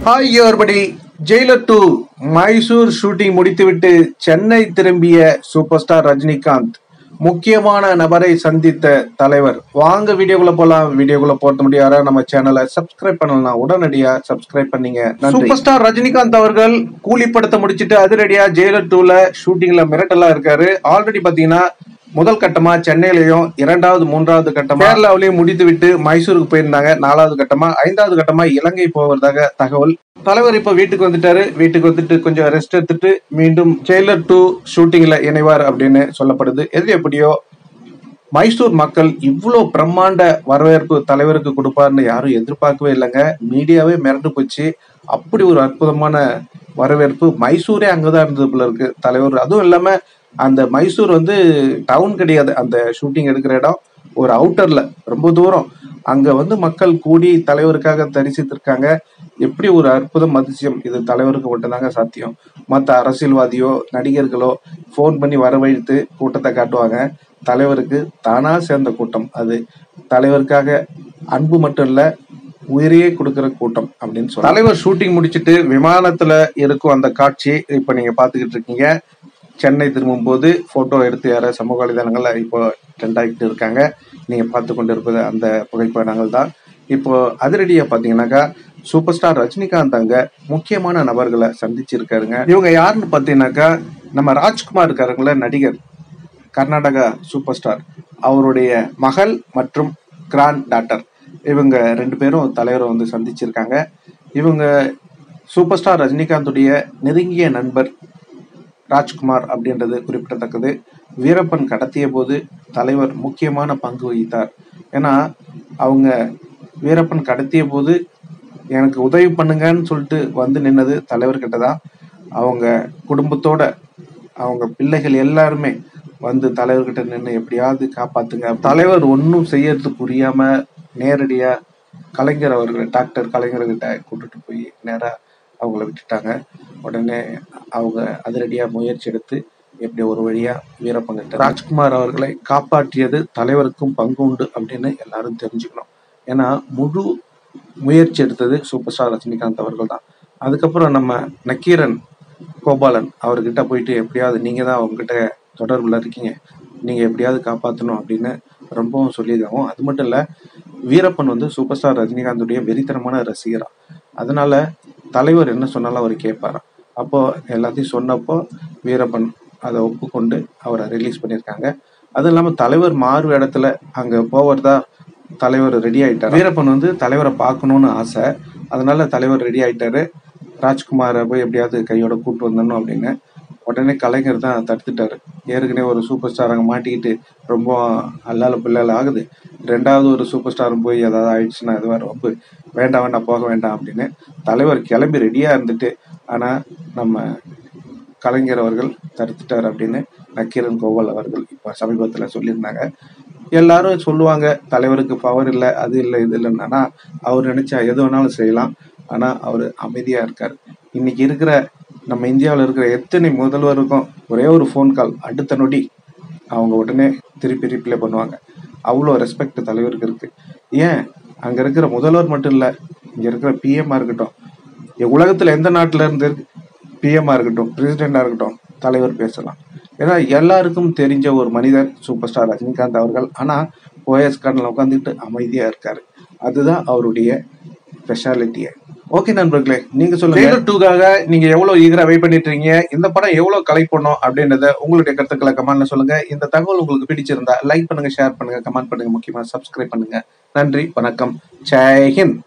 Hi everybody. Jailer 2 Mysore shooting முடித்துவிட்டு சென்னை திரும்பிய super star Rajinikanth முக்கியமான நபரை சந்தித்த தலைவர். வாங்க வீடியோக்குள்ள போலாம். வீடியோக்குள்ள போறது முடியாத நம்ம சேனலை சப்ஸ்கிரைப் பண்ணலாம், உடனடியா சப்ஸ்கிரைப் பண்ணீங்க. சூப்பர் ஸ்டார் ரஜினிகாந்த் அவர்கள் கூலி படத்தை முடிச்சிட்டு அதிரடியா ஜெயிலர் 2ல ஷூட்டிங்ல மிரட்டலா இருக்காரு. ஆல்ரெடி பாத்தீங்கன்னா முதல் கட்டமா சென்னையிலையும், இரண்டாவது மூன்றாவது கட்டமா கேரளாவிலையும் முடித்து விட்டு மைசூருக்கு போயிருந்தாங்க. நாலாவது கட்டமா, ஐந்தாவது கட்டமா இலங்கை போவதாக தகவல். தலைவர் இப்ப வீட்டுக்கு வந்துட்டாரு. வீட்டுக்கு வந்துட்டு கொஞ்சம் ரெஸ்ட் எடுத்துட்டு மீண்டும் ஜெயிலர் 2 ஷூட்டிங்ல இணைவார் அப்படின்னு சொல்லப்படுது. எது எப்படியோ மைசூர் மக்கள் இவ்வளவு பிரம்மாண்ட வரவேற்பு தலைவருக்கு கொடுப்பாருன்னு யாரும் எதிர்பார்க்கவே இல்லைங்க. மீடியாவே மிரண்டு போச்சு. அப்படி ஒரு அற்புதமான வரவேற்பு. மைசூரே அங்கதான் இருந்தது போல இருக்கு தலைவர். அதுவும் இல்லாம அந்த மைசூர் வந்து டவுன் கிடையாது, அந்த ஷூட்டிங் எடுக்கிற இடம் ஒரு அவுட்டர்ல ரொம்ப தூரம். அங்க வந்து மக்கள் கூடி தலைவருக்காக தரிசித்திருக்காங்க. எப்படி ஒரு அற்புதம், அதிசயம்! இது தலைவருக்கு மட்டும்தாங்க சாத்தியம். மற்ற அரசியல்வாதியோ நடிகர்களோ ஃபோன் பண்ணி வரவழைத்து கூட்டத்தை காட்டுவாங்க. தலைவருக்கு தானா சேர்ந்த கூட்டம் அது. தலைவருக்காக அன்பு மட்டும் இல்ல, உயிரையே கொடுக்கிற கூட்டம் அப்படின்னு சொல்லி தலைவர் ஷூட்டிங் முடிச்சுட்டு விமானத்துல இருக்கும் அந்த காட்சி இப்ப நீங்க பாத்துக்கிட்டு இருக்கீங்க. சென்னை திரும்பும் போது போட்டோ எடுத்து யார சமூக வலைதளங்கள்ல இப்போ ட்ரெண்ட் ஆகிட்டு இருக்காங்க. நீங்க பார்த்து கொண்டு இருப்பது அந்த புகைப்படங்கள் தான். இப்போ அதிரடியா பாத்தீங்கன்னாக்கா சூப்பர் ஸ்டார் ரஜினிகாந்த் அங்க முக்கியமான நபர்களை சந்திச்சிருக்காருங்க. இவங்க யாருன்னு பாத்தீங்கன்னாக்கா நம்ம ராஜ்குமார் இருக்காருங்கள, நடிகர், கர்நாடகா சூப்பர் ஸ்டார், அவருடைய மகள் மற்றும் கிராண்ட் டாட்டர். இவங்க ரெண்டு பேரும் தலைவரை வந்து சந்திச்சிருக்காங்க. இவங்க சூப்பர் ஸ்டார் ரஜினிகாந்துடைய நெருங்கிய நண்பர் ராஜ்குமார் அப்படின்றது குறிப்பிடத்தக்கது. வீரப்பன் கடத்திய போது தலைவர் முக்கியமான பங்கு வகித்தார். ஏன்னா அவங்க வீரப்பன் கடத்திய போது எனக்கு உதவி பண்ணுங்கன்னு சொல்லிட்டு வந்து நின்னது தலைவர்கிட்ட தான். அவங்க குடும்பத்தோட அவங்க பிள்ளைகள் எல்லாருமே வந்து தலைவர்கிட்ட நின்று எப்படியாவது காப்பாத்துங்க. தலைவர் ஒன்றும் செய்யறது புரியாம நேரடியா கலைஞர் அவர்களை, டாக்டர் கலைஞர்கிட்ட கூட்டிட்டு போய் நேரா அவங்கள விட்டுட்டாங்க. உடனே அவங்க அதிரடியா முயற்சி எடுத்து எப்படி ஒரு வழியா வீரப்பங்கிட்ட ராஜ்குமார் அவர்களை காப்பாற்றியது தலைவருக்கும் பங்கு உண்டு அப்படின்னு எல்லாரும் தெரிஞ்சுக்கணும். ஏன்னா முழு முயற்சி எடுத்தது சூப்பர் ஸ்டார் ரஜினிகாந்த் அவர்கள் தான். அதுக்கப்புறம் நம்ம நக்கீரன் கோபாலன் அவர்கிட்ட போயிட்டு எப்படியாவது நீங்க தான் அவங்ககிட்ட தொடர்புல இருக்கீங்க, நீங்க எப்படியாவது காப்பாற்றணும் அப்படின்னு ரொம்பவும் சொல்லியிருக்காங்க. அது மட்டும் இல்ல, வீரப்பன் வந்து சூப்பர் ஸ்டார் ரஜினிகாந்துடைய வெறித்தனமான ரசிகரா. அதனால தலைவர் என்ன சொன்னாலும் அவர் கேட்பாராம். அப்போ எல்லாத்தையும் சொன்னப்போ வீரப்பன் அதை ஒப்புக்கொண்டு அவரை ரிலீஸ் பண்ணியிருக்காங்க. அது இல்லாம தலைவர் மாறு இடத்துல அங்க போவதா தலைவர் ரெடி ஆயிட்டார். வீரப்பன் வந்து தலைவரை பார்க்கணும்னு ஆசை, அதனால தலைவர் ரெடி ஆயிட்டாரு. ராஜ்குமாரை போய் எப்படியாவது கையோட கூட்டு வந்துடணும் அப்படின்னு. உடனே கலைஞர் தான் தடுத்துட்டாரு. ஏற்கனவே ஒரு சூப்பர் ஸ்டார் அங்கே மாட்டிக்கிட்டு ரொம்ப அல்லால பிள்ளைல ஆகுது. ரெண்டாவது ஒரு சூப்பர் ஸ்டாரும் போய் ஏதாவது ஆயிடுச்சுன்னா இது வேற ரொம்ப வேண்டாம் வேண்டாம் போக வேண்டாம் அப்படின்னு தலைவர் கிளம்பி ரெடியா இருந்துட்டு, ஆனா நம்ம கலைஞர் அவர்கள் தடுத்துட்டார் அப்படின்னு நக்கீரன் கோபால் அவர்கள் இப்ப சமீபத்துல சொல்லியிருந்தாங்க. எல்லாரும் சொல்லுவாங்க தலைவருக்கு பவர் இல்லை, அது இல்லை, இது இல்லைன்னு. ஆனா அவர் நினைச்சா எது வேணாலும் செய்யலாம். ஆனா அவர் அமைதியா இருக்காரு. இன்னைக்கு இருக்கிற நம்ம இந்தியாவில் இருக்கிற எத்தனை முதல்வருக்கும் ஒரே ஒரு ஃபோன் கால், அடுத்த நொடி அவங்க உடனே திருப்பி ரிப்ளை பண்ணுவாங்க. அவ்வளோ ரெஸ்பெக்ட் தலைவருக்கு இருக்கு. ஏன் அங்க இருக்கிற முதல்வர் மட்டும் இல்ல, இங்க இருக்கிற பிஎம்ஆ இருக்கட்டும், உலகத்துல எந்த நாட்டுல இருந்து பிஎம்ஆ இருக்கட்டும், பிரசிடென்டா இருக்கட்டும், தலைவர் பேசலாம். ஏன்னா எல்லாருக்கும் தெரிஞ்ச ஒரு மனிதர் சூப்பர் ஸ்டார் ரஜினிகாந்த் அவர்கள். ஆனா ஓஎஸ் கார்டில் உட்காந்துட்டு அமைதியா இருக்காரு. அதுதான் அவருடைய ஸ்பெஷாலிட்டியே. ஓகே நண்பர்களே, நீங்க சொல்லுங்க, ஜெயிலர் 2க்காக நீங்க எவ்வளவு ஈகரா வெயிட் பண்ணிட்டு இருக்கீங்க? இந்த படம் எவ்வளவு கலெக்ட் பண்ணும் அப்படின்றத உங்களுடைய கருத்துக்களை கமெண்ட்ல சொல்லுங்க. இந்த தகவல் உங்களுக்கு பிடிச்சிருந்தா லைக் பண்ணுங்க, ஷேர் பண்ணுங்க, கமெண்ட் பண்ணுங்க, முக்கியமா சப்ஸ்கிரைப் பண்ணுங்க. நன்றி, வணக்கம், ஜெய் ஹிந்த்.